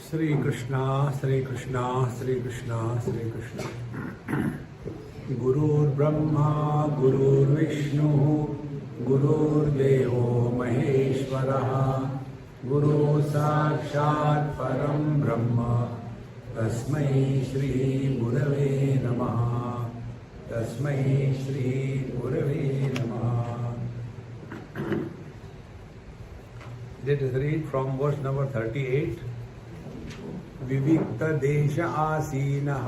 Sri Krishna, Sri Krishna, Sri Krishna, Sri Krishna. Gurur Brahma, Gurur Vishnu, Gurur Devo Maheshwaraha, Guru Sakshat Param Brahma, Tasmai Shri Gurave Namaha, Tasmai Shri Gurave Namaha. Let us read from verse number 38. विविक्त देश आसीनः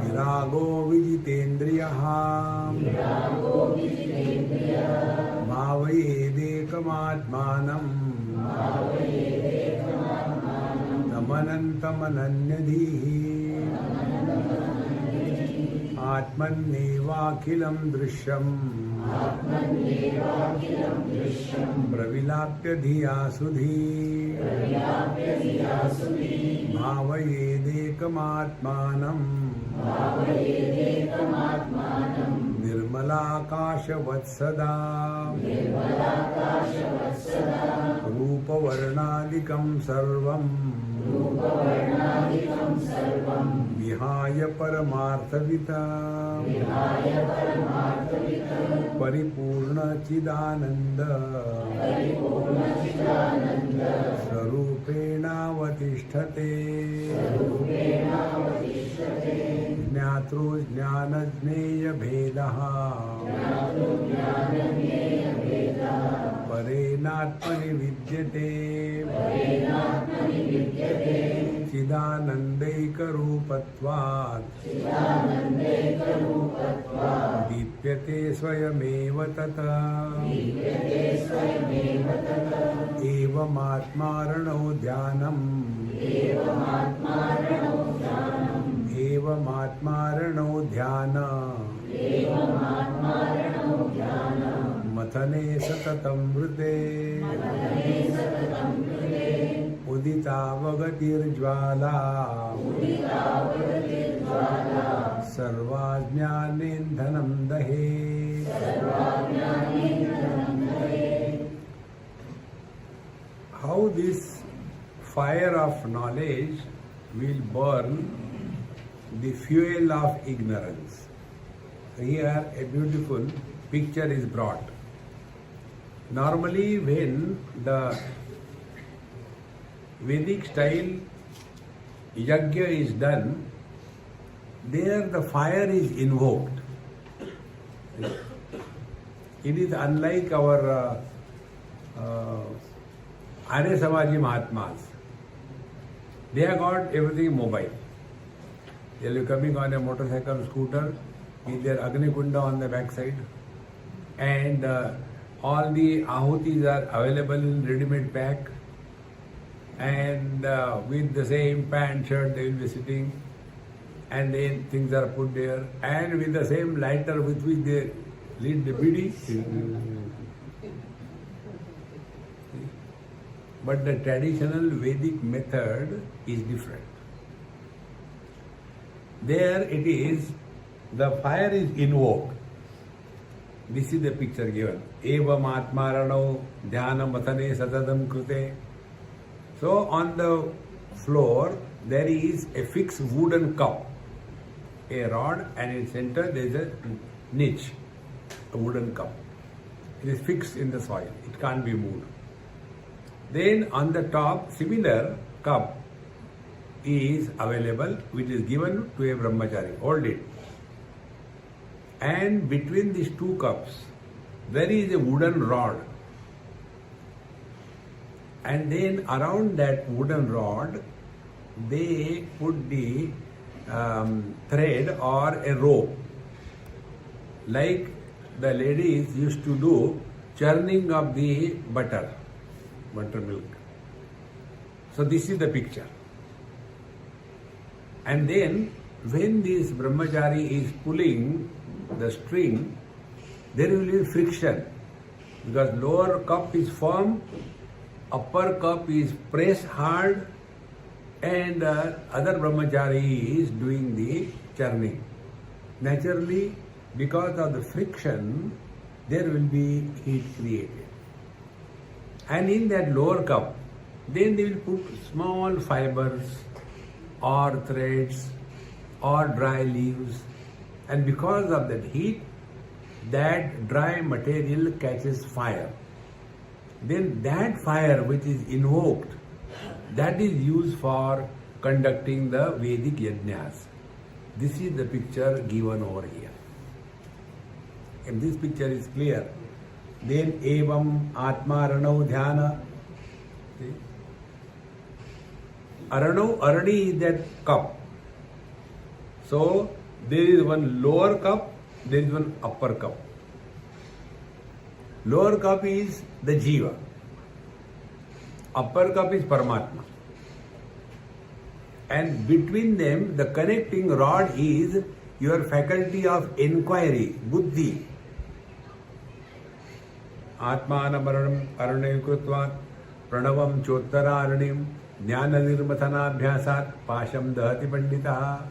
विरागो विजितेन्द्रियः भावयेदेकमात्मानं तमनन्तमनन्यधीः आत्मन्नेवाखिलं दृश्यम् प्रविलाप्य धिया सुधी भावयेदेकमात्मानं निर्मलाकाशवत्सदा रूपवर्णादिकं सर्वं विहाय परमार्थविता परिपूर्णचिदानन्द स्वरूपेणावतिष्ठते ज्ञातृ ज्ञानज्ञेयभेदः परेणात्मनि विद्यते चिदानन्दैकरूपत्वात् दीप्यते स्वयमेव तत् एवमात्मारणो ध्यानम् एवमात्मारणो ध्यान मथने सततं हृदे उदितावगतिर्ज्वाला सर्वाज्ञानेन्धनं दहे. How this fire of knowledge will burn the fuel of ignorance. Here a beautiful picture is brought. Normally when the Vedic style yajna is done, there the fire is invoked. It is unlike our Arya Samaji Mahatmas. They have got everything mobile. They are coming on a motorcycle, scooter, with their Agni Kunda on the backside, and all the ahutis are available in ready-made pack, and with the same pant, shirt they will be sitting, and then things are put there, and with the same lighter with which they lit the bidi. But the traditional Vedic method is different. There it is, the fire is invoked. This is the picture given. Evam atmarano dhyana mathane satadam krute. So on the floor there is a fixed wooden cup, a rod, and in center there is a niche, a wooden cup. It is fixed in the soil. It can't be moved. Then on the top, similar cup is available, which is given to a brahmachari. Hold it. And between these two cups, there is a wooden rod. And then around that wooden rod, they put the thread or a rope. Like the ladies used to do churning of the butter milk. So this is the picture. And then when this brahmachari is pulling the string, there will be friction, because lower cup is firm, upper cup is pressed hard, and other brahmachari is doing the churning. Naturally, because of the friction, there will be heat created. And in that lower cup, then they will put small fibers or threads or dry leaves. And because of that heat, that dry material catches fire. Then that fire which is invoked, that is used for conducting the Vedic yajnas. This is the picture given over here. If this picture is clear, then evam atma ranau dhyana. Aranau, arani is that cup. So there is one lower cup, there is one upper cup. Lower cup is the Jiva. Upper cup is Paramatma. And between them, the connecting rod is your faculty of inquiry, buddhi. Atmanam aranam krutva pranavam chottara aranim jnana nirmathanabhyasat pasham dahati panditaha.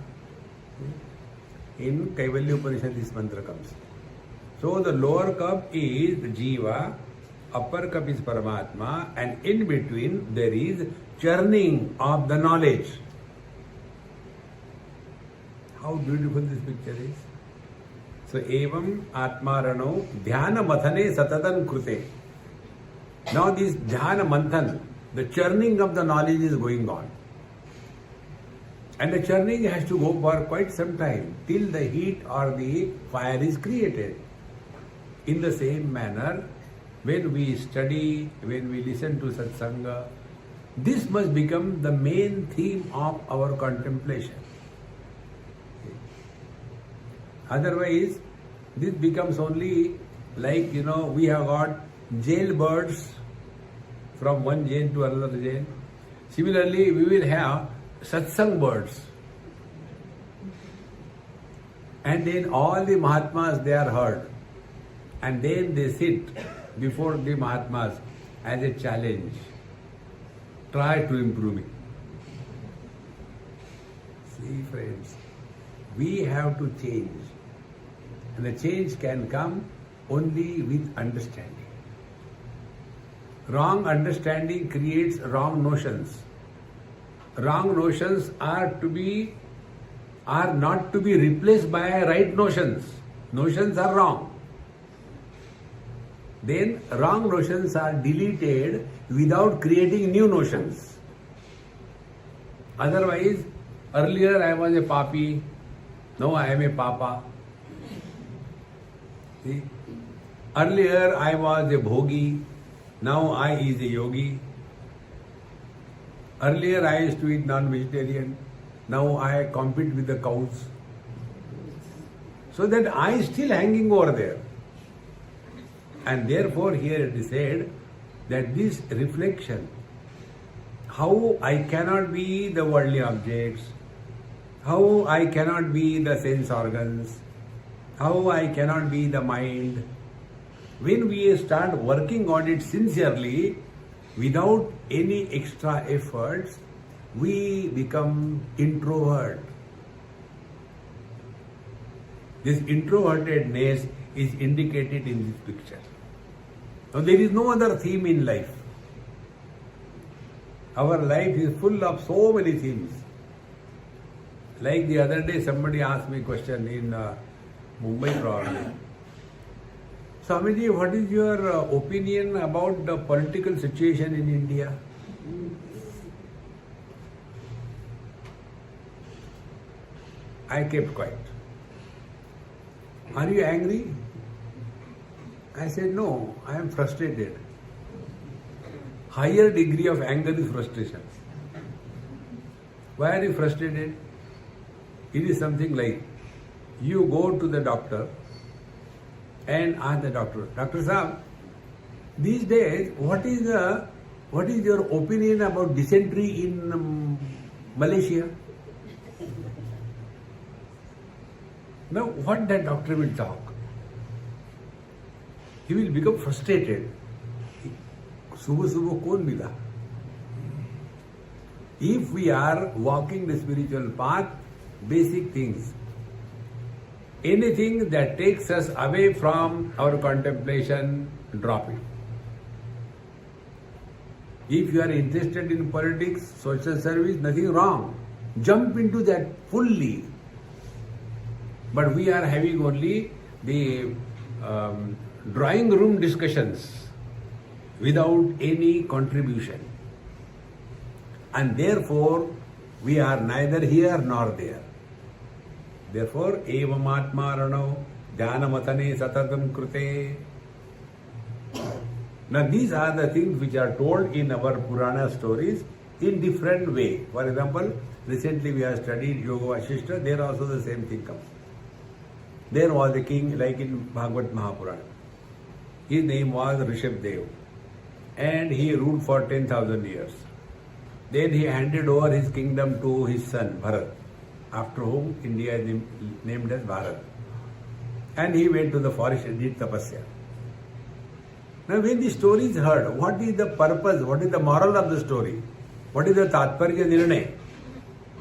In Kaivalya Upanishad this mantra comes. So the lower cup is Jiva, upper cup is Paramatma, and in between there is churning of the knowledge. How beautiful this picture is. So evam atmarano dhyana mathane satatan krute. Now this dhyana manthan, the churning of the knowledge is going on. And the churning has to go for quite some time till the heat or the fire is created. In the same manner, when we study, when we listen to satsanga, this must become the main theme of our contemplation. Otherwise, this becomes only like, we have got jailbirds from one jail to another jail. Similarly, we will have satsang birds. And then all the Mahatmas, they are heard. And then they sit before the Mahatmas as a challenge. Try to improve it. See, friends, we have to change. And the change can come only with understanding. Wrong understanding creates wrong notions. Wrong notions are not to be replaced by right notions. Notions are wrong. Then wrong notions are deleted without creating new notions. Otherwise, earlier I was a papi, now I am a papa. See? Earlier I was a bhogi, now I is a yogi. Earlier I used to eat non-vegetarian, now I compete with the cows. So that I is still hanging over there. And therefore here it is said that this reflection, how I cannot be the worldly objects, how I cannot be the sense organs, how I cannot be the mind. When we start working on it sincerely, without any extra efforts, we become introvert. This introvertedness is indicated in this picture. Now there is no other theme in life. Our life is full of so many themes. Like the other day somebody asked me a question in Mumbai probably. Swamiji, what is your opinion about the political situation in India? I kept quiet. Are you angry? I said, no, I am frustrated. Higher degree of anger is frustration. Why are you frustrated? It is something like, you go to the doctor and ask the doctor, Dr. Saab, these days, what is your opinion about dysentery in Malaysia? Now, what that doctor will talk? He will become frustrated. Subah kaun mila? If we are walking the spiritual path, basic things, anything that takes us away from our contemplation, drop it. If you are interested in politics, social service, nothing wrong. Jump into that fully. But we are having only the drawing room discussions without any contribution. And therefore, we are neither here nor there. Therefore, evam atmarano dhyanamathane satatam krute. Now, these are the things which are told in our Purana stories in different way. For example, recently we have studied Yoga Vasishtha, there also the same thing comes. There was a king like in Bhagavad Mahapurana. His name was Rishabdev and he ruled for 10,000 years. Then he handed over his kingdom to his son Bharat, after whom India is named as Bharat. And he went to the forest and did tapasya. Now when the story is heard, what is the purpose, what is the moral of the story? What is the tatparya nirnay?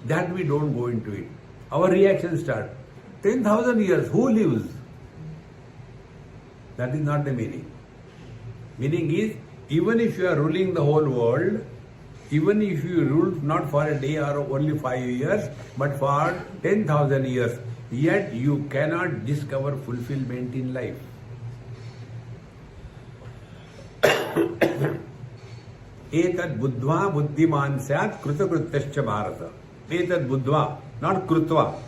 That we don't go into it. Our reaction starts. 10,000 years, who lives? That is not the meaning. Meaning is, even if you are ruling the whole world, even if you rule not for a day or only 5 years, but for 10,000 years, yet you cannot discover fulfillment in life. Etad buddhva buddhiman syat krutakruttascha bharata. Etad buddhva, not krutva.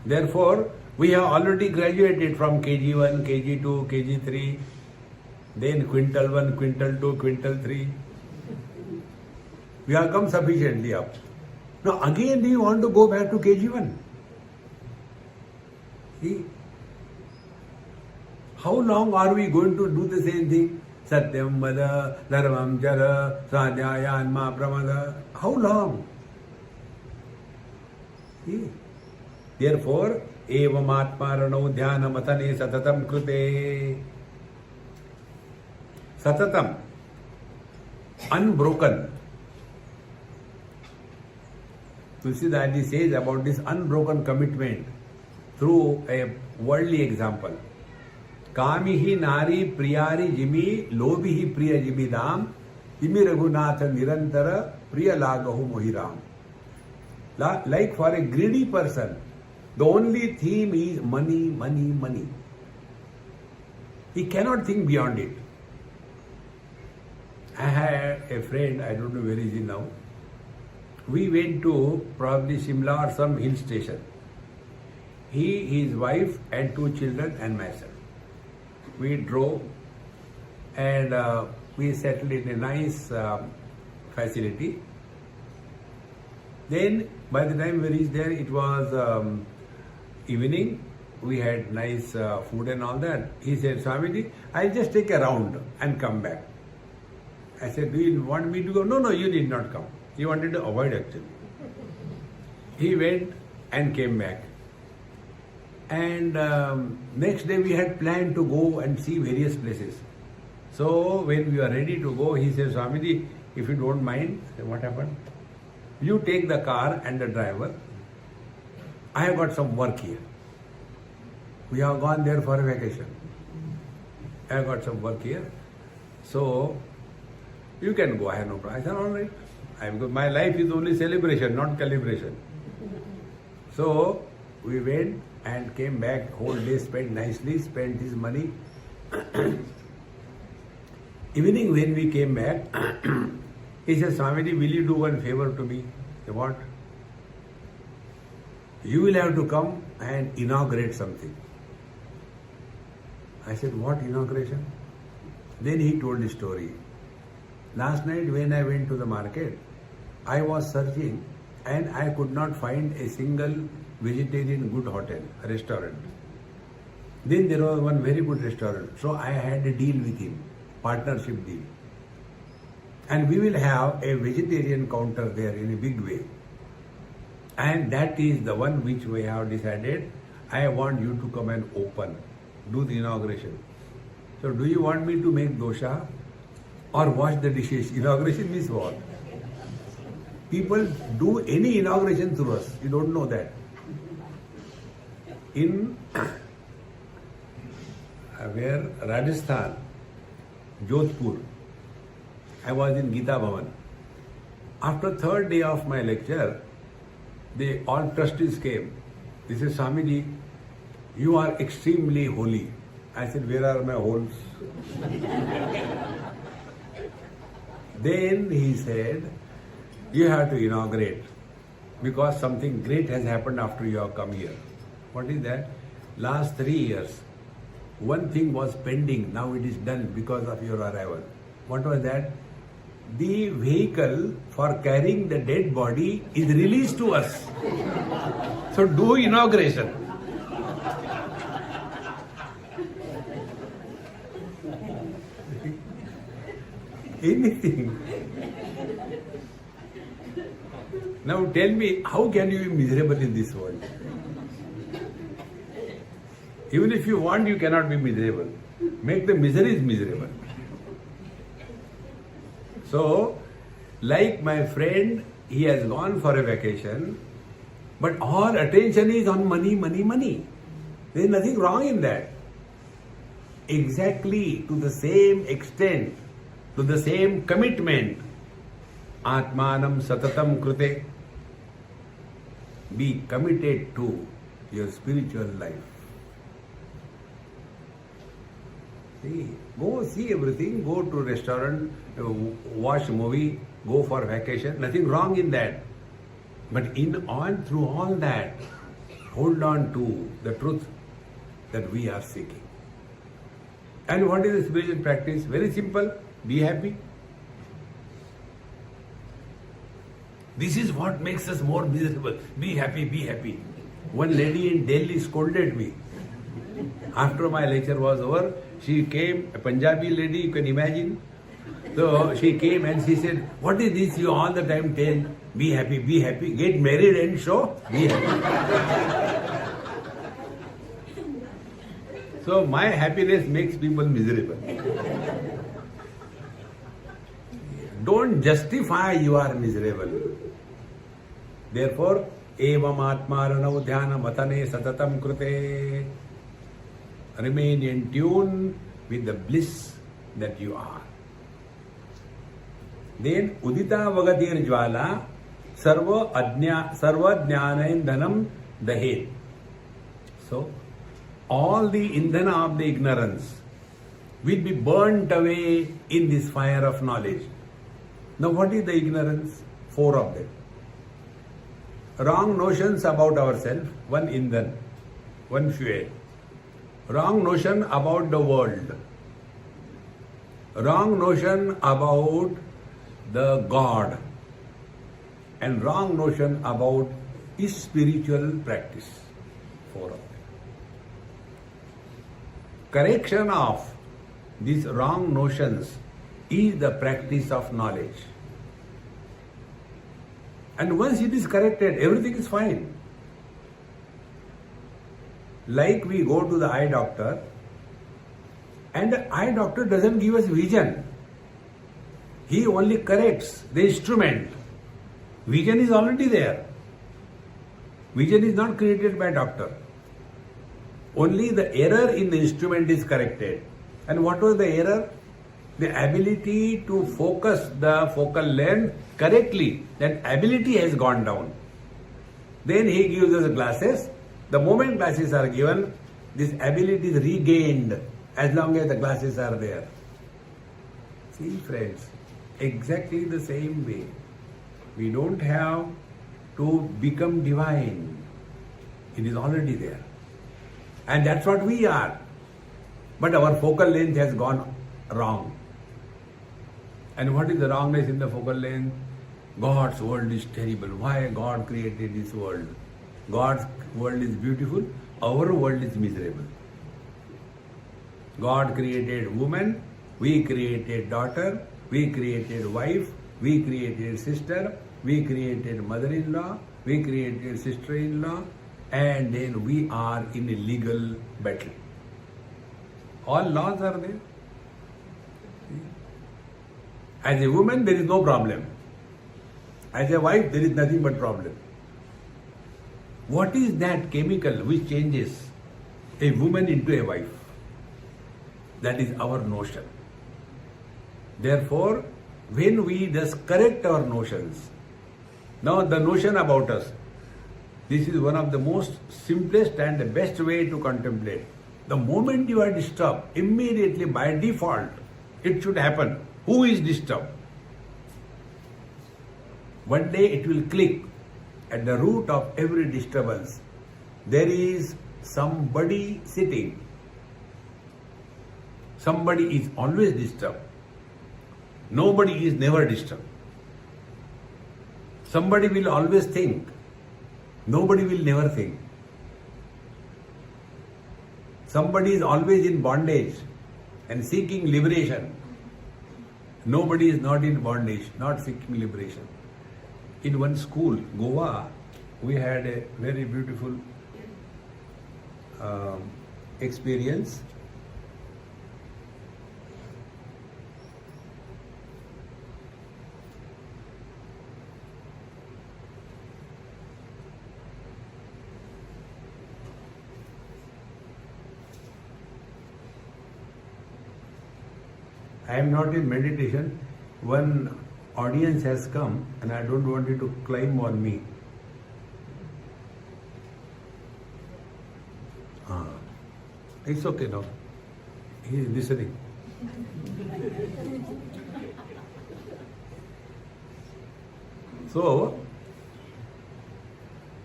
Therefore, we have already graduated from KG1, KG2, KG3, then Quintal 1, Quintal 2, Quintal 3. We have come sufficiently up. Now again do you want to go back to KG1? See? How long are we going to do the same thing? Satyam vada, dharmam jara, sadhya anma pramada. How long? See? Therefore, evam atmarano dhyanam athane satatam krute. Satatam, unbroken. Tulsidas says about this unbroken commitment through a worldly example. Kamihi nari priyari jimi lobihi priya jimidam imi raghunatha nirantara priya lagahu mohiram. Like for a greedy person, the only theme is money, money, money. He cannot think beyond it. I had a friend, I don't know where is he now. We went to probably Shimla or some hill station. He, his wife and 2 children and myself. We drove and we settled in a nice facility. Then by the time we reached there, it was evening. We had nice food and all that. He said, Swamiji, I'll just take a round and come back. I said, do you want me to go? No, you need not come. He wanted to avoid actually. He went and came back. And next day we had planned to go and see various places. So when we were ready to go, he said, Swamiji, if you don't mind, I said, what happened? You take the car and the driver. I have got some work here. We have gone there for a vacation. I have got some work here. So you can go, I have no problem. I said, all right. Because my life is only celebration, not calibration. So we went and came back, whole day spent nicely, spent his money. Evening when we came back, he said, Swamiji, will you do one favor to me? I said, what? You will have to come and inaugurate something. I said, what inauguration? Then he told the story. Last night when I went to the market, I was searching and I could not find a single vegetarian good hotel, restaurant. Then there was one very good restaurant. So I had a deal with him, partnership deal. And we will have a vegetarian counter there in a big way. And that is the one which we have decided. I want you to come and open, do the inauguration. So do you want me to make dosha or wash the dishes? Inauguration means what? People do any inauguration through us. You don't know that. In where Rajasthan, Jodhpur, I was in Gita Bhavan. After third day of my lecture, all trustees came. They said, Swamiji, you are extremely holy. I said, where are my holes? Then he said, you have to inaugurate because something great has happened after you have come here. What is that? Last 3 years, one thing was pending. Now it is done because of your arrival. What was that? The vehicle for carrying the dead body is released to us. So do inauguration. Anything. Now tell me, how can you be miserable in this world? Even if you want, you cannot be miserable. Make the miseries miserable. So, like my friend, he has gone for a vacation, but all attention is on money, money, money. There is nothing wrong in that. Exactly to the same extent, to the same commitment, Atmanam Satatam Krute. Be committed to your spiritual life. Go see everything, go to restaurant, watch movie, go for vacation. Nothing wrong in that. But through all that, hold on to the truth that we are seeking. And what is the spiritual practice? Very simple. Be happy. This is what makes us more miserable. Be happy, be happy. One lady in Delhi scolded me. After my lecture was over, she came, a Punjabi lady, you can imagine. So she came and she said, what is this you all the time tell? Be happy, get married and show, be happy. So my happiness makes people miserable. Don't justify you are miserable. Therefore, evam atmaranau dhyana matane satatam krute. Remain in tune with the bliss that you are. Then udita vagatir jwala sarva jnana indhanam dahet. So, all the indhana of the ignorance will be burnt away in this fire of knowledge. Now, what is the ignorance? 4 of them. Wrong notions about ourselves, one indhan, one fuel. Wrong notion about the world. Wrong notion about the God. And wrong notion about spiritual practice. 4 of them. Correction of these wrong notions is the practice of knowledge. And once it is corrected, everything is fine. Like we go to the eye doctor, and the eye doctor doesn't give us vision. He only corrects the instrument. Vision is already there. Vision is not created by doctor. Only the error in the instrument is corrected. And what was the error? The ability to focus the focal length correctly. That ability has gone down. Then he gives us glasses. The moment glasses are given, this ability is regained as long as the glasses are there. See, friends, exactly the same way. We don't have to become divine. It is already there. And that's what we are. But our focal length has gone wrong. And what is the wrongness in the focal length? God's world is terrible. Why God created this world? God's world is beautiful. Our world is miserable. God created woman. We created daughter. We created wife. We created sister. We created mother-in-law. We created sister-in-law. And then we are in a legal battle. All laws are there. As a woman, there is no problem. As a wife, there is nothing but problem. What is that chemical which changes a woman into a wife? That is our notion. Therefore, when we just correct our notions. Now the notion about us, this is one of the most simplest and the best way to contemplate. The moment you are disturbed, immediately by default, it should happen. Who is disturbed? One day it will click. At the root of every disturbance, there is somebody sitting. Somebody is always disturbed. Nobody is never disturbed. Somebody will always think. Nobody will never think. Somebody is always in bondage and seeking liberation. Nobody is not in bondage, not seeking liberation. In one school, Goa, we had a very beautiful experience. I am not in meditation. One audience has come and I don't want you to climb on me. It's okay now. He is listening. So,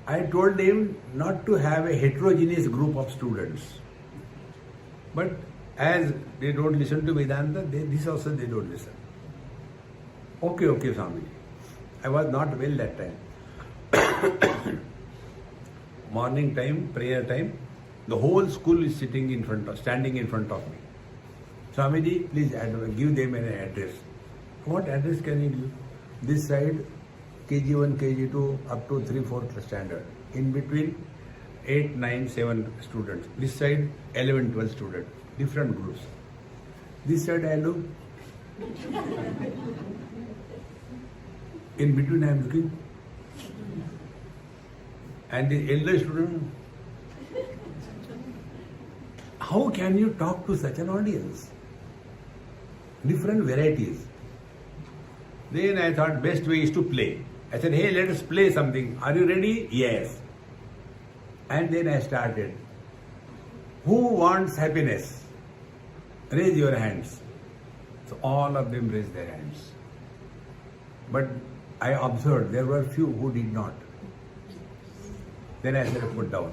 I told him not to have a heterogeneous group of students. But as they don't listen to Vedanta, this also they don't listen. Okay, Swamiji. I was not well that time. Morning time, prayer time, the whole school is standing in front of me. Swamiji, please give them an address. What address can you give? This side, KG1, KG2, up to 3, 4th standard. In between, 8, 9, 7 students. This side, 11, 12 students. Different groups. This side I look. In between I am looking. And the elder student. How can you talk to such an audience? Different varieties. Then I thought best way is to play. I said, hey, let us play something. Are you ready? Yes. And then I started. Who wants happiness? Raise your hands. So all of them raised their hands. But I observed there were few who did not. Then I said, put down.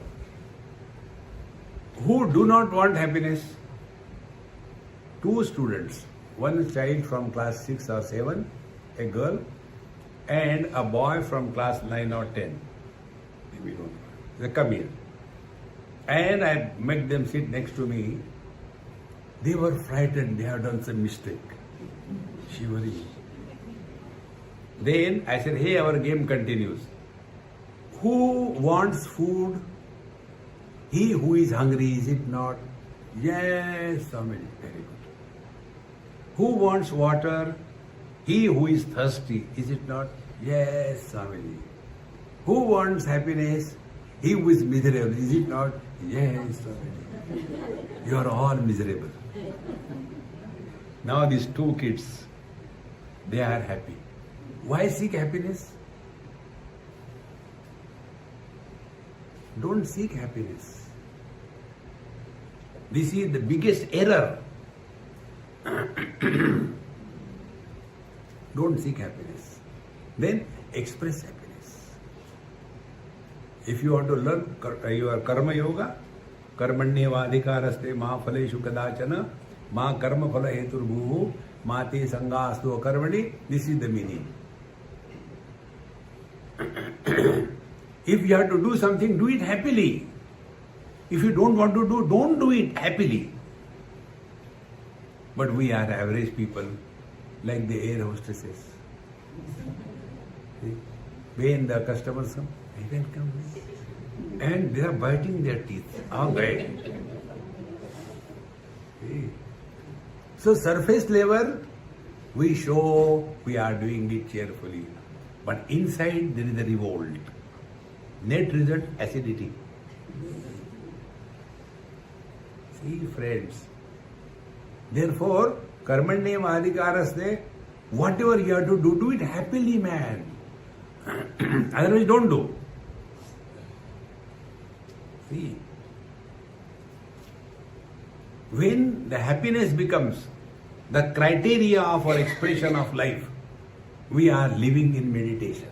Who do not want happiness? 2 students. One child from class 6 or 7, a girl, and a boy from class 9 or 10. Maybe don't know. They come here. And I made them sit next to me. They were frightened. They had done some mistake. Shivering. Then I said, hey, our game continues. Who wants food? He who is hungry, is it not? Yes, Swamiji. Very good. Who wants water? He who is thirsty, is it not? Yes, Swamiji. Who wants happiness? He who is miserable, is it not? Yes, Swamiji. You are all miserable. Now these 2 kids, they are happy. Why seek happiness? Don't seek happiness. This is the biggest error. Don't seek happiness. Then express happiness. If you want to learn your karma yoga, karmanyevadhikaraste ma phaleshu kadachana ma karma phala heturbhuvu ma te sangastu karmani. This is the meaning. If you have to do something, do it happily. If you don't want to do, don't do it happily. But we are average people, like the air hostesses. See? When the customers come, I welcome. And they are biting their teeth. All right. See? So surface level, we show we are doing it cheerfully. But inside there is a revolt. Net result, acidity. See, friends. Therefore, karmanyam adhikaraste Whatever you have to do it happily, man. Otherwise, don't do. See, when the happiness becomes the criteria of our expression of life, we are living in meditation.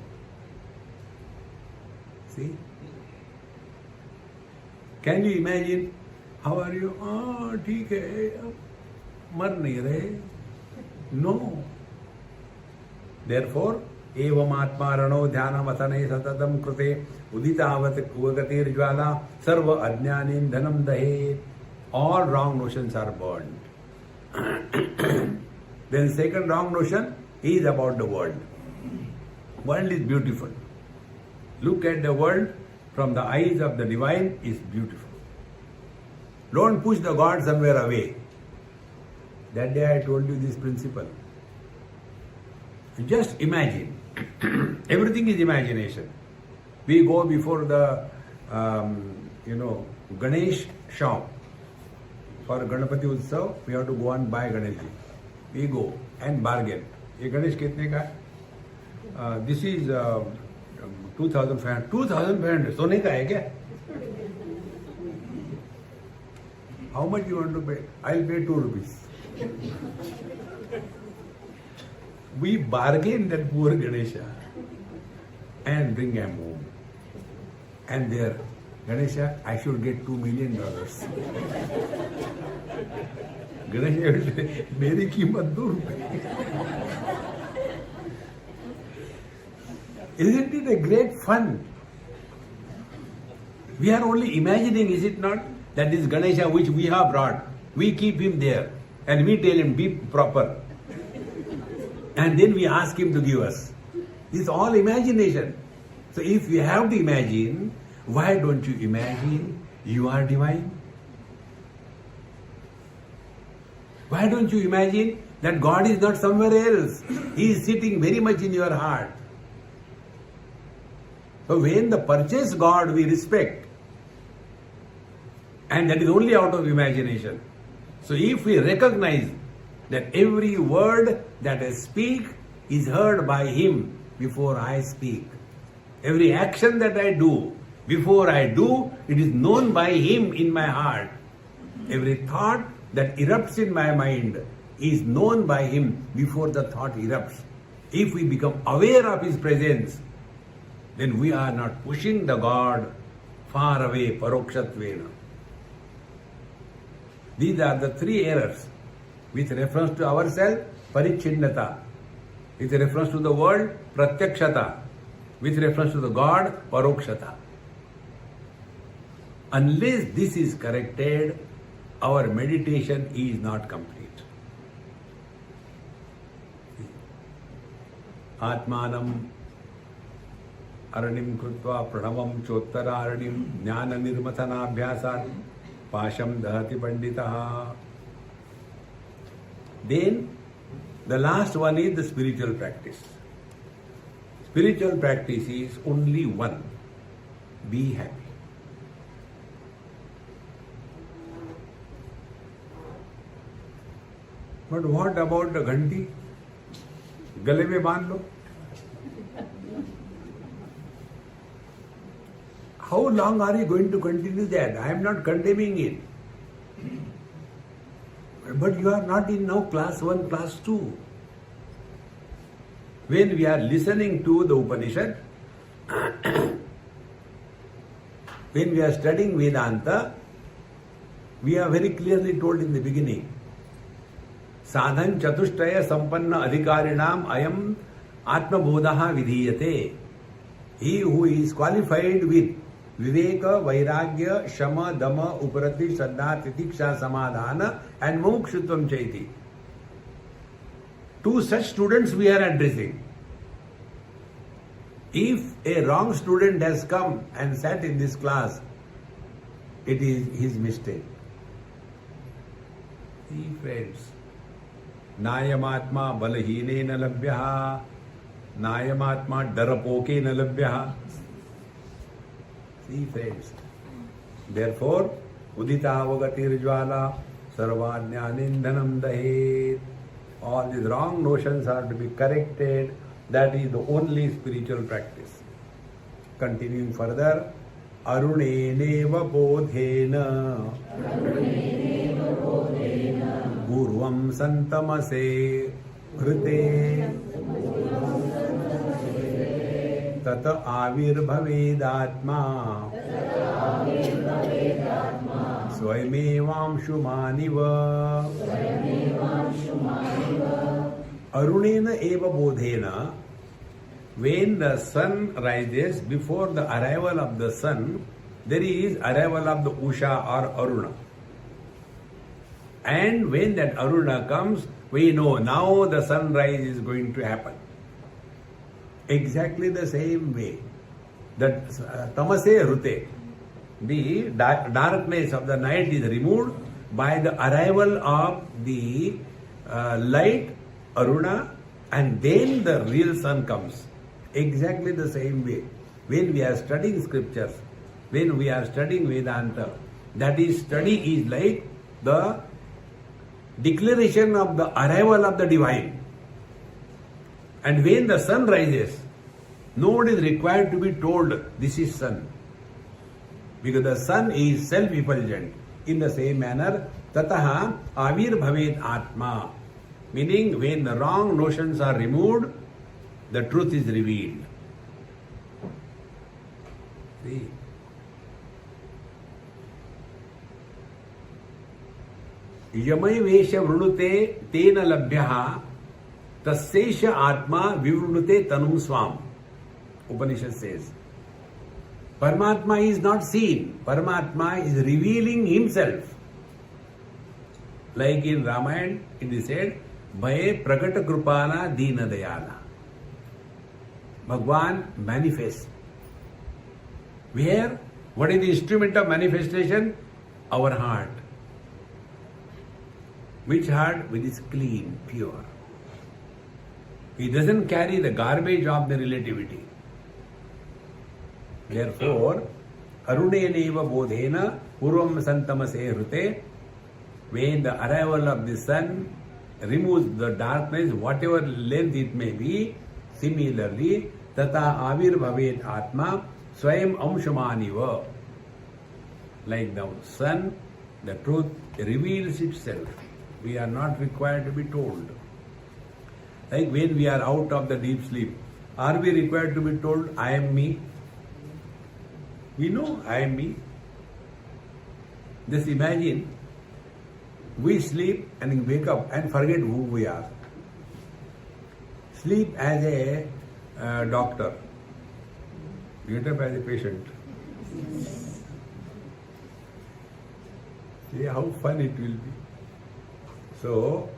See? Can you imagine? How are you? Oh, ठीक है, मर नहीं रहे. No. Therefore, एवं आत्मारणो ध्यानमथने सततं कृते उदितावत कुवगतिर्ज्वाला सर्व अज्ञानीं धनम दहेत. All wrong notions are burned. Then second wrong notion is about the world. World is beautiful. Look at the world from the eyes of the divine is beautiful. Don't push the God somewhere away. That day I told you this principle. Just imagine. Everything is imagination. We go before the, Ganesh shop. For Ganapati Utsav, we have to go and buy Ganeshji. We go and bargain. ये गणेश कितने का है? This is 2,500. 2,500 सोने का है क्या? How much you want to pay? I'll pay 2 rupees. We bargain that poor Ganesha and bring him home. And there, Ganesha, I should get $2 million. Ganesha will say, मेरी कीमत 2 रुपए. Isn't it a great fun? We are only imagining, is it not? That this Ganesha which we have brought, we keep him there and we tell him, be proper. And then we ask him to give us. It's all imagination. So if you have to imagine, why don't you imagine you are divine? Why don't you imagine that God is not somewhere else? He is sitting very much in your heart. So when the purchased God we respect, and that is only out of imagination. So if we recognize that every word that I speak is heard by Him before I speak, every action that I do, before I do, it is known by Him in my heart. Every thought that erupts in my mind is known by Him before the thought erupts. If we become aware of His presence, then we are not pushing the God far away, parokshatvena. These are the 3 errors. With reference to ourselves, parichinnata. With reference to the world, pratyakshata. With reference to the God, parokshata. Unless this is corrected, our meditation is not complete. Atmanam aranim krutva pranavam chottaranim jnana nirmatanabhyasat pasham dahati panditaha. Then the last one is the spiritual practice. Spiritual practice is only one. Be happy. But what about the ghanti? गले में बांध लो. How long are you going to continue that? I am not condemning it. But you are not in now class 1, class 2. When we are listening to the Upanishad, when we are studying Vedanta, we are very clearly told in the beginning, Sadhan Chatushtaya Sampanna Adhikarinam Ayam Atmabodhaha Vidhiyate. He who is qualified with Viveka, Vairagya, Shama, Dama, Uparati, Saddha, Titiksha, Samadhana and Mokshutvam Chaiti. 2 such students we are addressing. If a wrong student has come and sat in this class, it is his mistake. See friends, Nayamatma balahine na labhyaha, Nayamatma darapoke na labhyaha. See friends, therefore, Udita avagatir jwala sarvajnanindhanam dahet. All these wrong notions are to be corrected. That is the only spiritual practice. Continuing further, Aruneneva bodhena Gurvam santamase krite Tata avirbhavedatma Swayamevamshumaniva Arunena eva bodhena. When the sun rises, before the arrival of the sun, there is arrival of the Usha or Aruna. And when that Aruna comes, we know now the sunrise is going to happen. Exactly the same way. That tamase rute, the darkness of the night is removed by the arrival of the light, Aruna, and then the real sun comes. Exactly the same way. When we are studying scriptures, when we are studying Vedanta, that is, study is like the declaration of the arrival of the divine. And when the sun rises, no one is required to be told this is sun. Because the sun is self-effulgent. In the same manner, tataha avirbhavet atma. Meaning, when the wrong notions are removed, the truth is revealed. See? Yamai vesha vrunute tena labhyaha tassesha atma vivrunute tanum swam. Upanishad says. Paramatma is not seen. Paramatma is revealing himself. Like in Ramayana, it is said, Bhaye prakata krupana dina dayala. Bhagwan manifests. Where? What is the instrument of manifestation? Our heart. Which heart? Which is clean, pure. He doesn't carry the garbage of the relativity. Therefore, Aruneneva bodhena purvam santamase hrute. When the arrival of the sun removes the darkness, whatever length it may be, similarly, tata avirbhavet atma swayam amshamaniva. Like the sun, the truth reveals itself. We are not required to be told. Like when we are out of the deep sleep, are we required to be told, I am me? We know I am me. Just imagine, we sleep and wake up and forget who we are. Sleep as a doctor. Get up as a patient. See how fun it will be. So,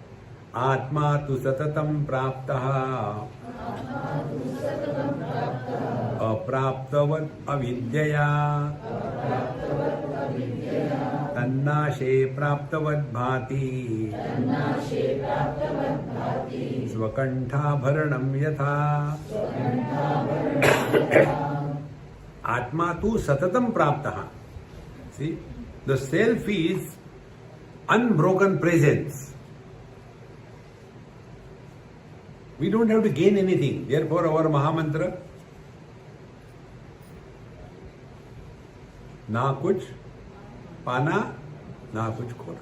Atma tu satatam praptaha apraptavat avidyaya tannashe praptavat bhati svakantha bharanam yatha. Atma tu satatam praptaha. See, the self is unbroken presence. We don't have to gain anything. Therefore, our Mahamantra, na kuch pana, na kuch khona.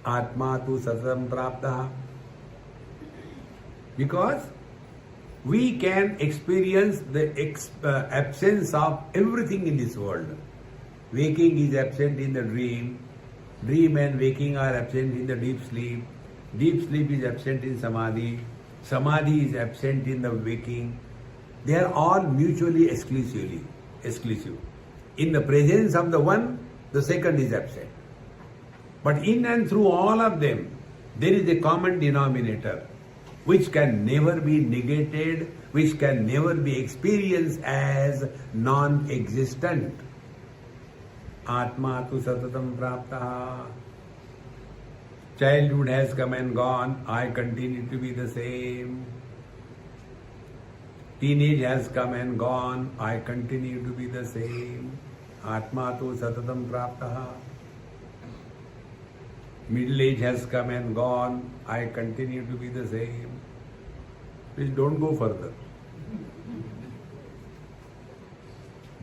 Atma tu satam prapta. Because we can experience the absence of everything in this world. Waking is absent in the dream. Dream and waking are absent in the deep sleep. Deep sleep is absent in samadhi. Samadhi is absent in the waking. They are all mutually exclusive. In the presence of the one, the second is absent. But in and through all of them, there is a common denominator which can never be negated, which can never be experienced as non-existent. Atma tu satatam prapta. Childhood has come and gone, I continue to be the same. Teenage has come and gone, I continue to be the same. Atma tu satatam praptaha. Middle age has come and gone. I continue to be the same. Please don't go further.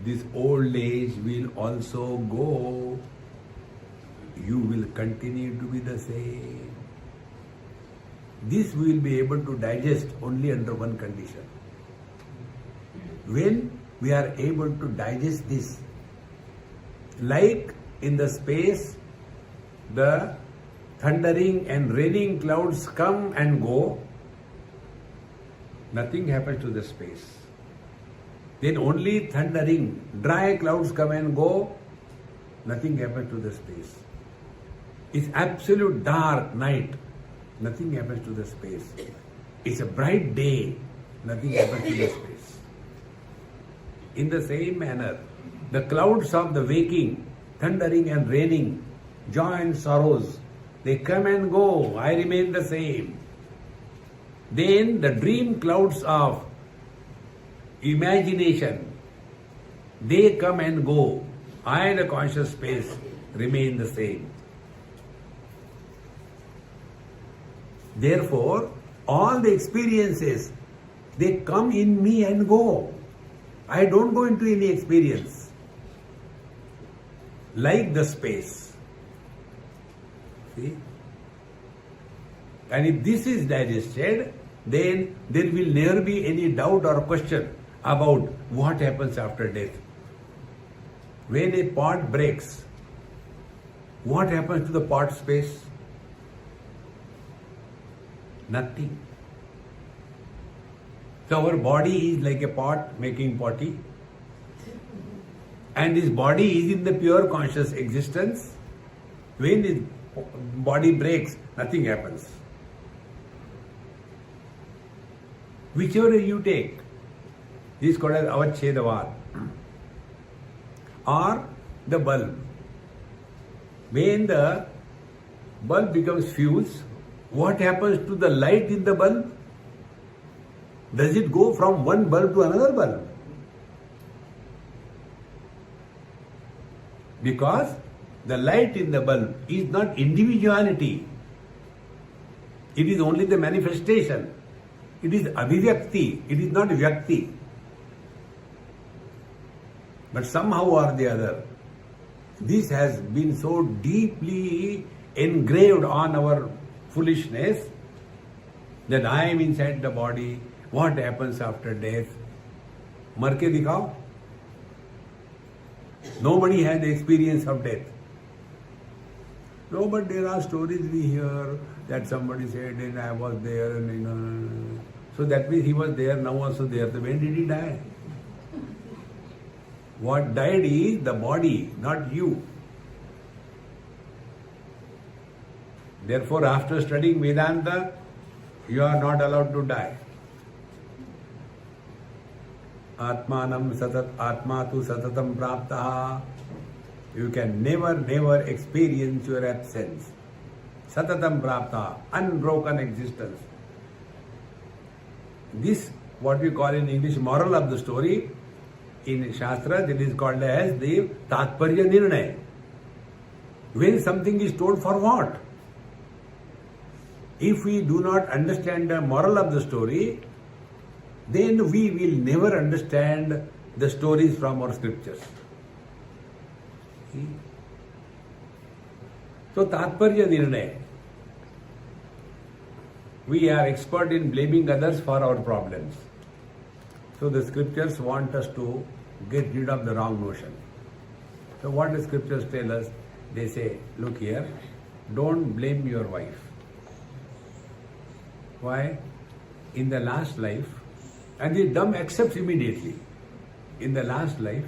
This old age will also go. You will continue to be the same. This we will be able to digest only under one condition. When we are able to digest this, like in the space, the thundering and raining clouds come and go, nothing happens to the space. Then only thundering, dry clouds come and go, nothing happens to the space. It's absolute dark night, nothing happens to the space. It's a bright day, nothing happens to the space. In the same manner, the clouds of the waking, thundering and raining, joy and sorrows, they come and go, I remain the same. Then the dream clouds of imagination, they come and go, I, the conscious space, remain the same. Therefore, all the experiences, they come in me and go. I don't go into any experience. Like the space. See? And if this is digested, then there will never be any doubt or question about what happens after death. When a pot breaks, what happens to the pot space? Nothing. So our body is like a pot making potty, and this body is in the pure conscious existence. When this body breaks, nothing happens. Whichever you take, this is called as avachedavad, or the bulb. When the bulb becomes fused, what happens to the light in the bulb? Does it go from one bulb to another bulb? Because the light in the bulb is not individuality. It is only the manifestation. It is abhivyakti. It is not vyakti. But somehow or the other, this has been so deeply engraved on our foolishness that I am inside the body. What happens after death? Mar ke dikhao. Nobody had the experience of death. No, but there are stories we hear that somebody said, and I was there, and so that means he was there, now also there. So when did he die? What died is the body, not you. Therefore, after studying Vedanta, you are not allowed to die. Atmanam satat atma tu satatam praptaha. You can never experience your absence. Satatam praptaha, unbroken existence. This, what we call in English, moral of the story, in Shastra, it is called as the Tatparya Nirnaya. When something is told for what? If we do not understand the moral of the story, then we will never understand the stories from our scriptures. See? So, Tatparya Nirnaya. We are expert in blaming others for our problems. So, the scriptures want us to get rid of the wrong notion. So, what the scriptures tell us? They say, look here, don't blame your wife. Why? In the last life, and the dumb accepts immediately. In the last life,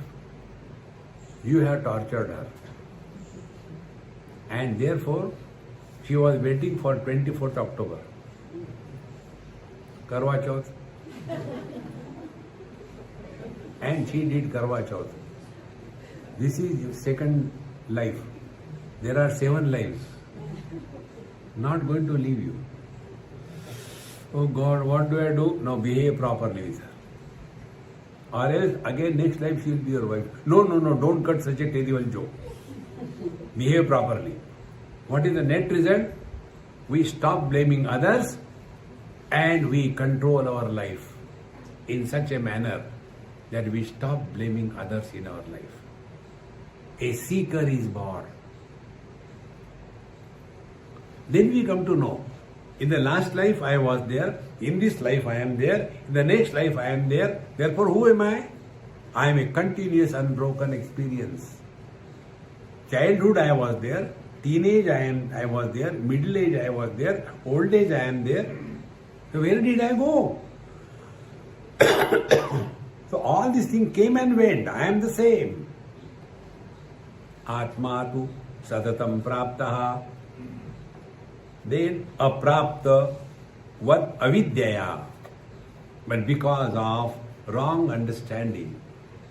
you have tortured her. And therefore, she was waiting for 24th October. Karwa Chauth. And she did Karwa Chauth. This is second life. There are 7 lives. Not going to leave you. Oh God, what do I do? Now behave properly with her. Or else again next life she will be your wife. No, don't cut such a terrible joke. Behave properly. What is the net result? We stop blaming others and we control our life in such a manner that we stop blaming others in our life. A seeker is born. Then we come to know, in the last life I was there, in this life I am there, in the next life I am there. Therefore, who am I? I am a continuous unbroken experience. Childhood I was there, teenage I was there, middle age I was there, old age I am there. So where did I go? So all these things came and went. I am the same. Atma tu sadatam praptaha. Then aprapta vad avidyaya. But because of wrong understanding.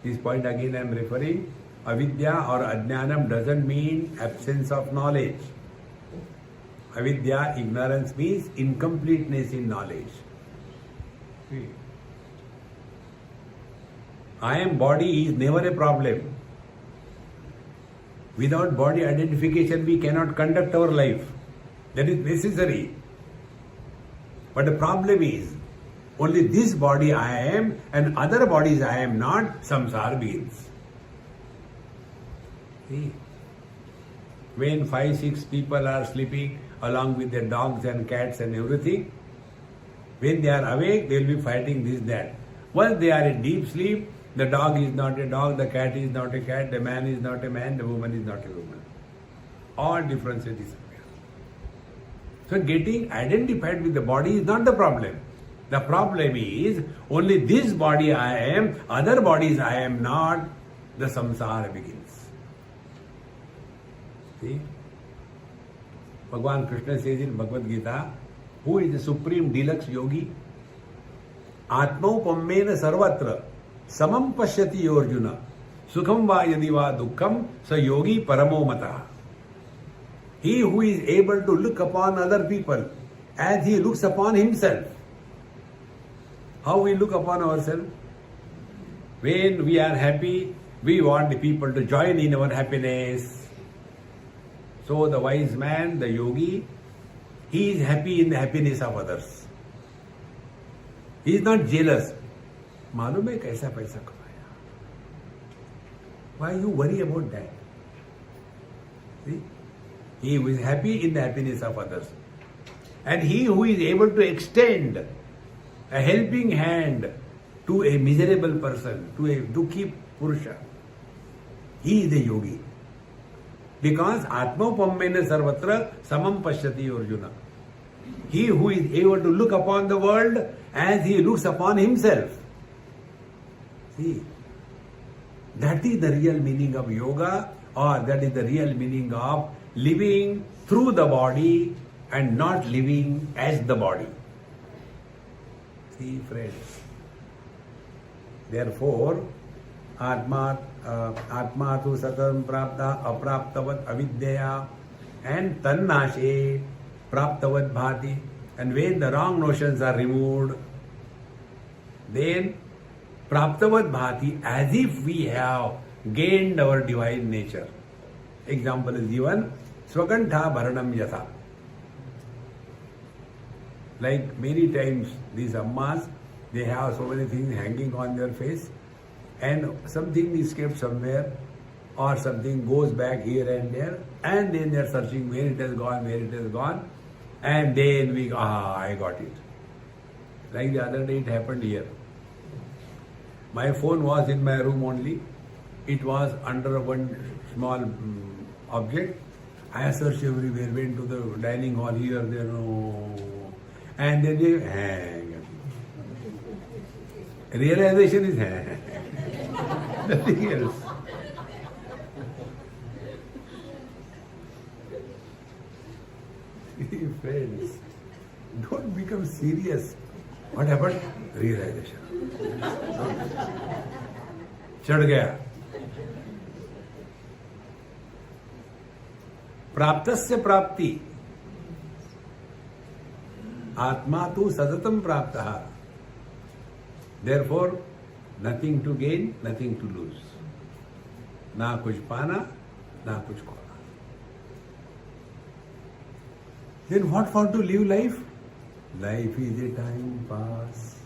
This point again I am referring. Avidya or ajnanam doesn't mean absence of knowledge. Avidya, ignorance, means incompleteness in knowledge. I am body is never a problem. Without body identification, we cannot conduct our life. That is necessary. But the problem is, only this body I am and other bodies I am not, samsara begins. See? When 5-6 people are sleeping along with their dogs and cats and everything, when they are awake, they will be fighting this, that. Once they are in deep sleep, the dog is not a dog, the cat is not a cat, the man is not a man, the woman is not a woman. All differences disappear. So getting identified with the body is not the problem. The problem is, only this body I am, other bodies I am not, the samsara begins. See? Bhagavan Krishna says in Bhagavad Gita, who is the supreme deluxe yogi? Atmaupamena sarvatra samam pashyati Arjuna sukham va yadi va dukkham sa yogi paramo mata. He who is able to look upon other people as he looks upon himself. How we look upon ourselves? When we are happy, we want the people to join in our happiness. So the wise man, the yogi, he is happy in the happiness of others. He is not jealous. मालूम है कैसा पैसा कमाया? Why you worry about that? See? He who is happy in the happiness of others. And he who is able to extend a helping hand to a miserable person, to a dukhi purusha, he is the yogi. Because Atmaupamena sarvatra samam pashyati Arjuna. He who is able to look upon the world as he looks upon himself. See, that is the real meaning of yoga, or that is the real meaning of living through the body and not living as the body. See, friends. Therefore, Atma tu satam prapta apraptavat avidyaya and tannashe praptavat bhati. And when the wrong notions are removed, then praptavat bhati, as if we have gained our divine nature. Example is given, swakantha bharanam yatha. Like many times these ammas, they have so many things hanging on their face, and something is kept somewhere, or something goes back here and there, and then they are searching where it has gone, and then we go, I got it. Like the other day it happened here. My phone was in my room only. It was under one small object. I searched everywhere, went to the dining hall, here, there, no. And then they hang. Realization is hang. Nothing else. Friends, don't become serious. What happened? Realization. चढ़ गया. प्राप्तस्य प्राप्ति. आत्मा तु सततम प्राप्तः. Therefore, nothing to gain, nothing to lose. ना कुछ पाना, ना कुछ खोना. Then what for to live life? Life is a time pass.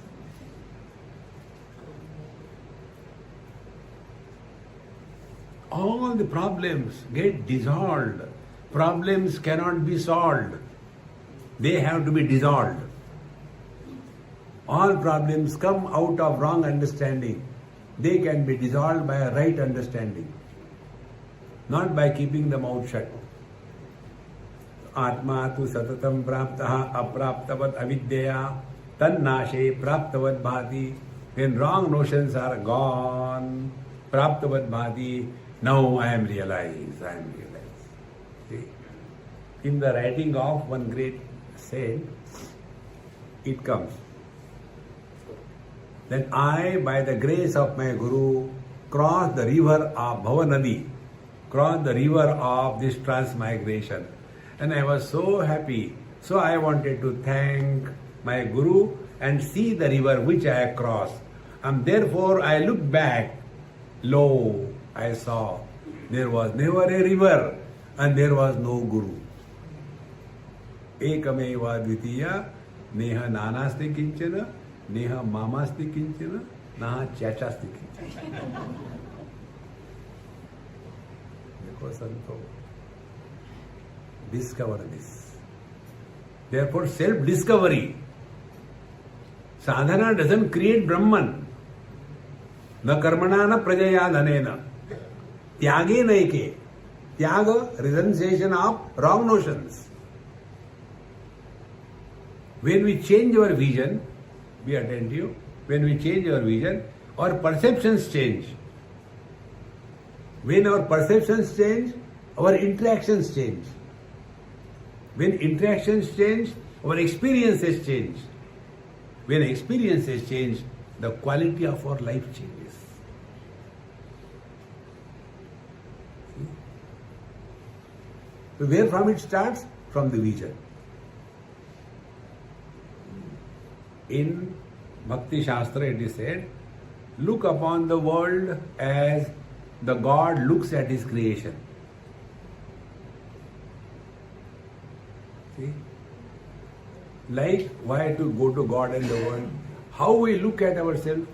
All the problems get dissolved. Problems cannot be solved. They have to be dissolved. All problems come out of wrong understanding. They can be dissolved by a right understanding, not by keeping the mouth shut. Atma tu satatam praptaha apraptavat avidya tannashe praptavat bhati. When wrong notions are gone, praptavat bhati, now I am realized. See? In the writing of one great saint, it comes. Then I, by the grace of my Guru, crossed the river of Bhavanadi, crossed the river of this transmigration. And I was so happy. So I wanted to thank my Guru and see the river which I have crossed. And therefore I looked back. Lo, I saw there was never a river and there was no Guru. Ekameva dvitiya neha nanasti kinchana neha mamasti kinchana naha chachasti kinchana. Dekho santo. Discover this. Therefore, self-discovery. Sadhana doesn't create Brahman. Na karmana na prajaya dhanena. Tyage naike. Tyaga, renunciation of wrong notions. When we change our vision, be attentive, when we change our vision, our perceptions change. When our perceptions change, our interactions change. When interactions change, our experiences change. When experiences change, the quality of our life changes. See? So where from it starts? From the vision. In Bhakti Shastra it is said, look upon the world as the God looks at his creation. See? Like, why to go to God and the world? How we look at ourselves.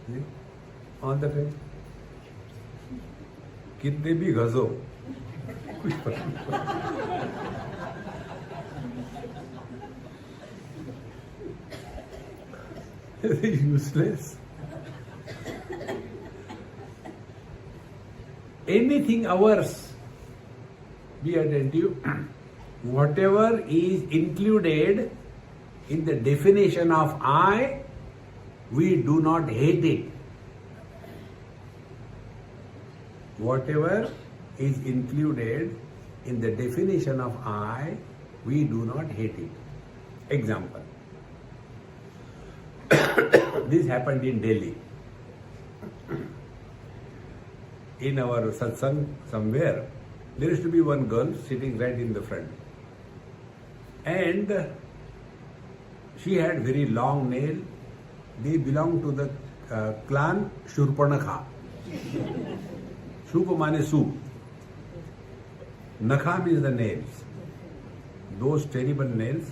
See? On the face. कितने भी घसो कुछ फर्क नहीं पड़ता. It is useless. Anything ours, be attentive, whatever is included in the definition of I, we do not hate it. Whatever is included in the definition of I, we do not hate it. Example. This happened in Delhi. In our satsang somewhere, there used to be one girl sitting right in the front. And she had very long nail. They belonged to the clan Shurpanakha. Shupa means soup. Nakha means the nails. Those terrible nails.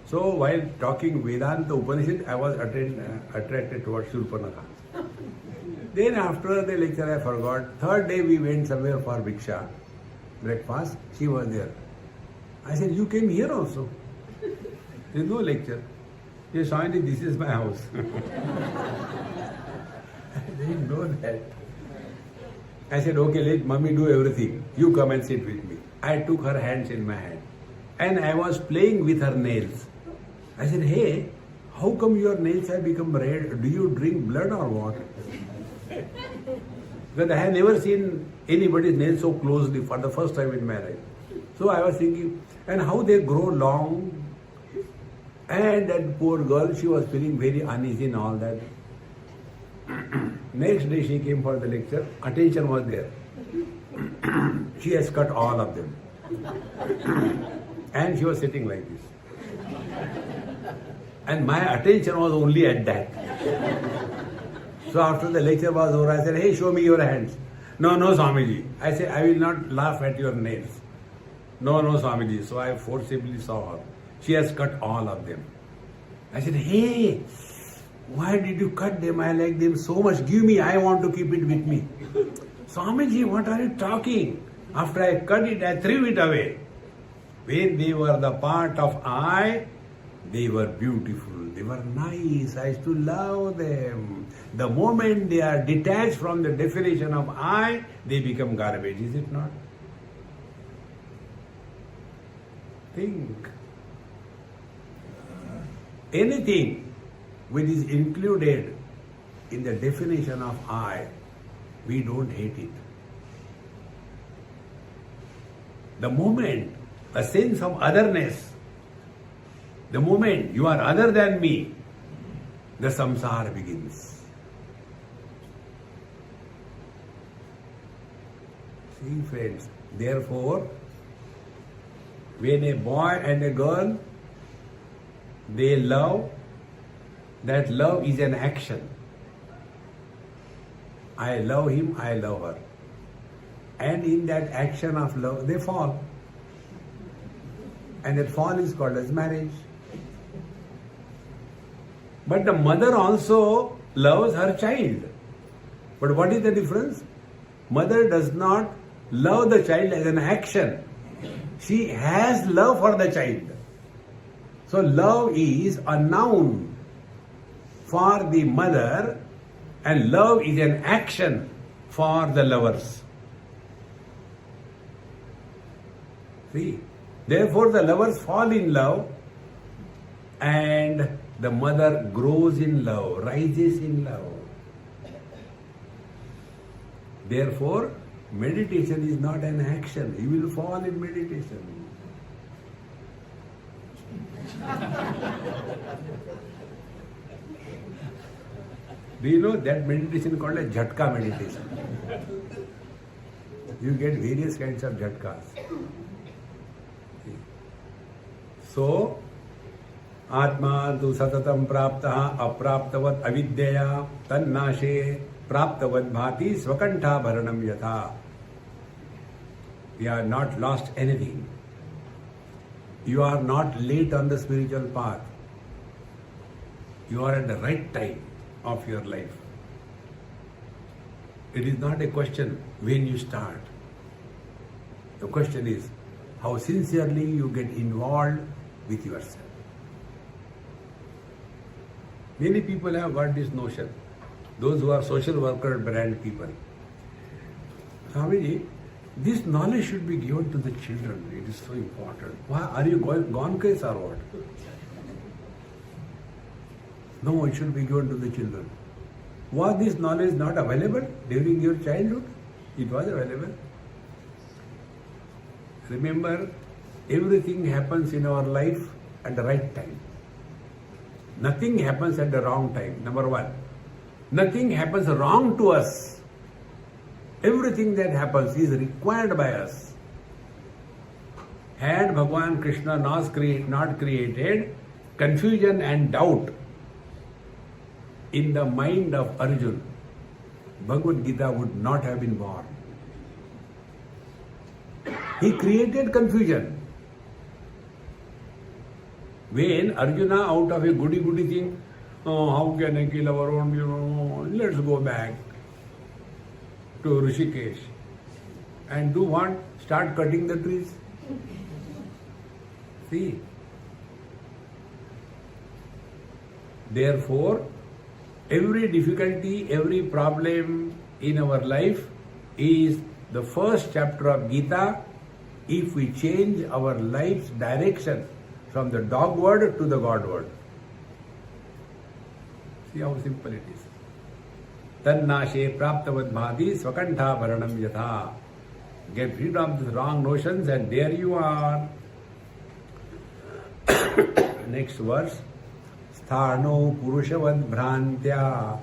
So while talking Vedanta Upanishad, I was attracted towards Shurpanakha. Then after the lecture I forgot. Third day we went somewhere for Bhiksha, breakfast. She was there. I said, you came here also? There is no lecture. She said, this is my house. I didn't know that. I said, okay, let mummy do everything. You come and sit with me. I took her hands in my hand. And I was playing with her nails. I said, hey, how come your nails have become red? Do you drink blood or what? Because I have never seen anybody's nails so closely for the first time in my life. So I was thinking, and how they grow long. And that poor girl, she was feeling very uneasy and all that. Next day she came for the lecture. Attention was there. She has cut all of them. And she was sitting like this. And my attention was only at that. So after the lecture was over, I said, hey, show me your hands. No, no, Swamiji. I say, I will not laugh at your nails. No, no, Swamiji. So I forcibly saw her. She has cut all of them. I said, hey, why did you cut them? I like them so much. Give me, I want to keep it with me. Swamiji, what are you talking? After I cut it, I threw it away. When they were the part of I, they were beautiful. They were nice. I used to love them. The moment they are detached from the definition of I, they become garbage, is it not? Think. Anything which is included in the definition of I, we don't hate it. The moment a sense of otherness, the moment you are other than me, the samsara begins. See, friends, therefore, when a boy and a girl, they love, that love is an action. I love him, I love her. And in that action of love, they fall. And that fall is called as marriage. But the mother also loves her child. But what is the difference? Mother does not love the child as an action. She has love for the child. So love is a noun for the mother and love is an action for the lovers. See? Therefore the lovers fall in love and the mother grows in love, rises in love. Therefore, meditation is not an action. You will fall in meditation. Do you know that meditation called a jhatka meditation? You get various kinds of jhatkas. So, Atma tu satatam praptaha apraptavat avidyaya tannashe praptavat bhati svakantha bharanam yatha. We are not lost anything. You are not late on the spiritual path. You are at the right time of your life. It is not a question when you start. The question is how sincerely you get involved with yourself. Many people have got this notion. Those who are social worker brand people. Swamiji, this knowledge should be given to the children. It is so important. Why are you gone case or what? No, it should be given to the children. Was this knowledge not available during your childhood? It was available. Remember, everything happens in our life at the right time. Nothing happens at the wrong time, number one. Nothing happens wrong to us. Everything that happens is required by us. Had Bhagavan Krishna not created confusion and doubt in the mind of Arjuna, Bhagavad Gita would not have been born. He created confusion. When Arjuna, out of a goody thing, how can I kill our own, let's go back to Rishikesh. And do what? Start cutting the trees. See? Therefore, every difficulty, every problem in our life is the first chapter of Gita if we change our life's direction from the dogward to the Godward. See how simple it is. Tannashe praptavat bhati svakantha bharanam yatha. Get rid of the wrong notions and there you are. Next verse. Sthano purushavad bhrantya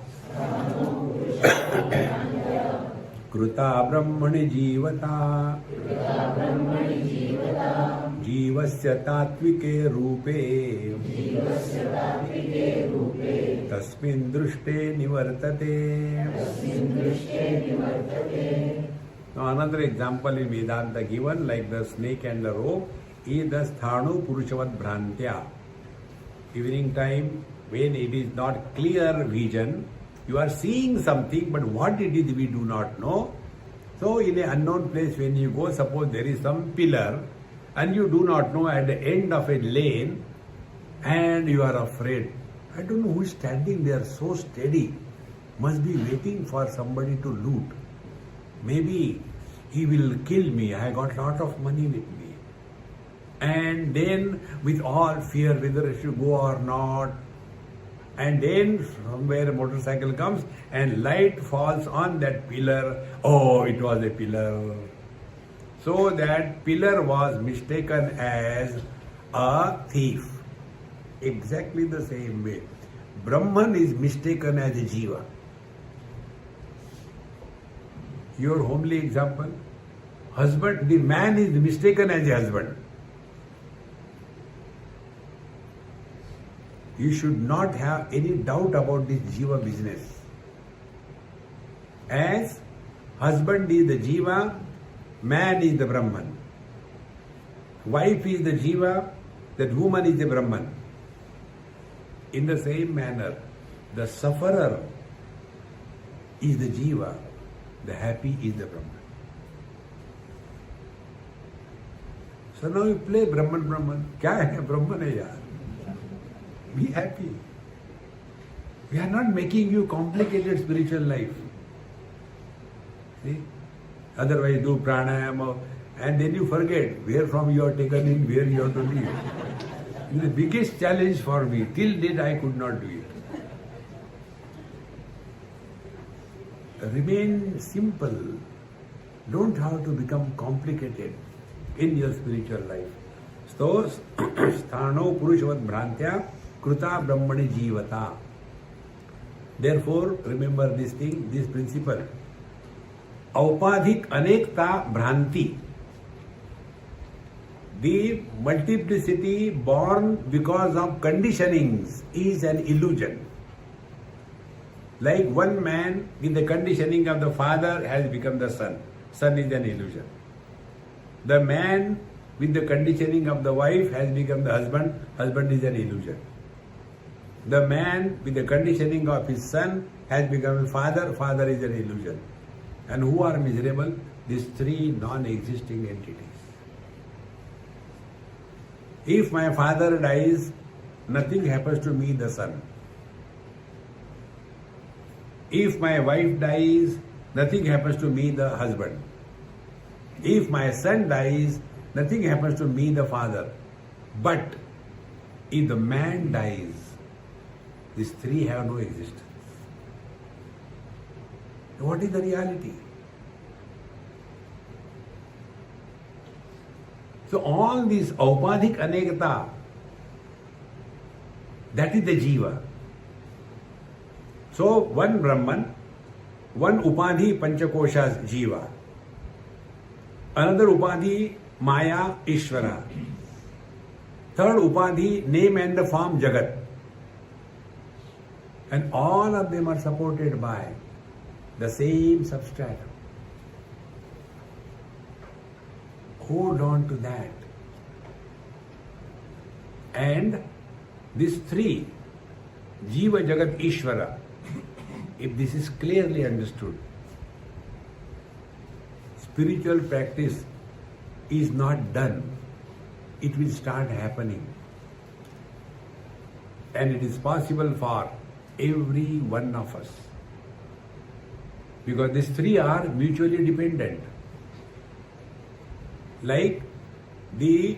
Kruta brahmani jivata Jivasya tatvike rupe Tasmin drushte nivartate Now another example in Vedanta given, like the snake and the rope, is the sthanu purushavad bhrantya. Evening time, when it is not clear vision, you are seeing something, but what it is we do not know. So in an unknown place when you go, suppose there is some pillar and you do not know at the end of a lane and you are afraid. I don't know who is standing there so steady. Must be waiting for somebody to loot. Maybe he will kill me. I got lot of money with me. And then with all fear whether I should go or not. And then somewhere a motorcycle comes and light falls on that pillar. Oh, it was a pillar. So that pillar was mistaken as a thief. Exactly the same way. Brahman is mistaken as a jiva. Your homely example. Husband, the man is mistaken as a husband. You should not have any doubt about this jiva business. As husband is the jiva, man is the Brahman. Wife is the jiva, that woman is the Brahman. In the same manner, the sufferer is the jiva, the happy is the Brahman. So now you play Brahman, Brahman. क्या है Brahman है यार? Be happy. We are not making you complicated spiritual life. See? Otherwise do pranayama and then you forget where from you are taken in, where you have to leave. It is the biggest challenge for me. Till date I could not do it. Remain simple. Don't have to become complicated in your spiritual life. So, sthano purushavad bhrantya kruta brahmani jivata. Therefore, remember this thing, this principle. Aupadhik anekta bhranti. The multiplicity born because of conditionings is an illusion. Like one man with the conditioning of the father has become the son. Son is an illusion. The man with the conditioning of the wife has become the husband. Husband is an illusion. The man with the conditioning of his son has become a father. Father is an illusion. And who are miserable? These three non-existing entities. If my father dies, nothing happens to me, the son. If my wife dies, nothing happens to me, the husband. If my son dies, nothing happens to me, the father. But if the man dies, these three have no existence. What is the reality? So all this aupadhik anekata, that is the jiva. So one Brahman, one upadhi panchakoshas jiva, another upadhi maya ishvara, third upadhi name and the form jagat, and all of them are supported by the same substratum. Hold on to that. And these three, Jiva, Jagat, Ishvara, if this is clearly understood, spiritual practice is not done. It will start happening. And it is possible for every one of us. Because these three are mutually dependent. Like the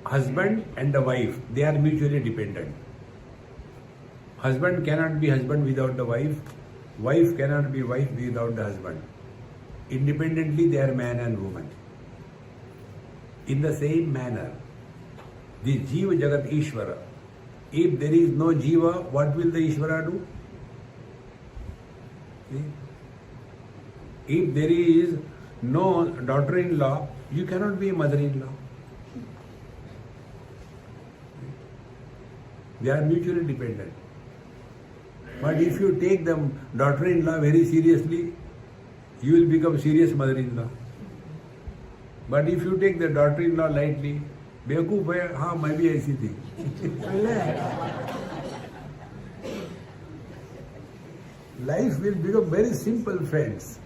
husband and the wife, they are mutually dependent. Husband cannot be husband without the wife. Wife cannot be wife without the husband. Independently, they are man and woman. In the same manner, the Jiva Jagat Ishvara, if there is no Jiva, what will the Ishvara do? See? If there is no daughter-in-law, you cannot be a mother-in-law. They are mutually dependent. But if you take the daughter-in-law very seriously, you will become serious mother-in-law. But if you take the daughter-in-law lightly, बेवकूफ है, हाँ मैं भी ऐसी थी. Life will become very simple, friends.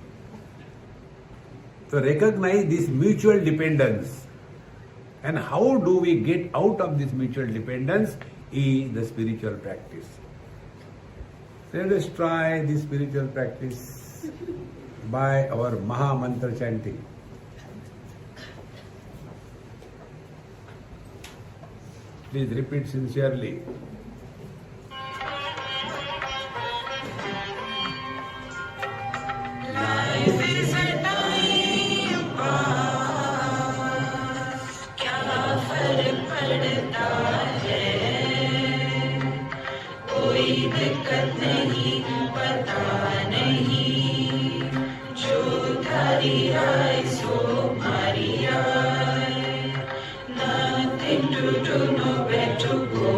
So recognize this mutual dependence. And how do we get out of this mutual dependence is the spiritual practice. Let us try this spiritual practice by our Maha Mantra chanting. Please repeat sincerely. Life is a time pass, क्या फर्क पड़ता है, कोई दिक्कत नहीं, पता नहीं, जो धारी आए सो मारी आए, nothing to do, nowhere to go,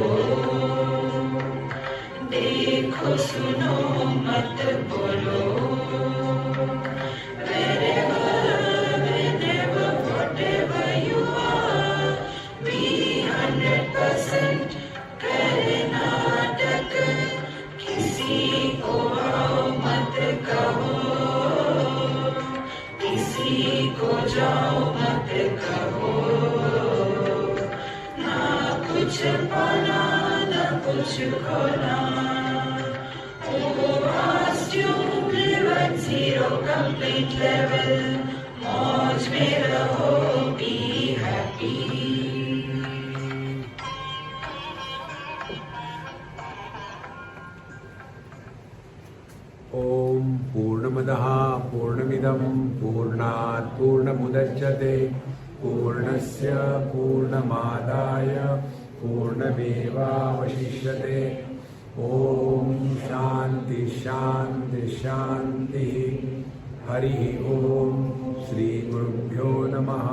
देखो सुनो मत बोलो, जाओ मत कहो, ना कुछ पाना ना कुछ खोना, past you live at zero complete level, मौज में रहो, be happy. ओम पूर्णमदः पूर्णमिदं पूर्णात् पूर्णमुदच्यते पूर्णस्य पूर्णमादाय पूर्णमेवावशिष्यते. ओम शांति शांति शांति. हरि ओम. श्री गुरुभ्यो नमः.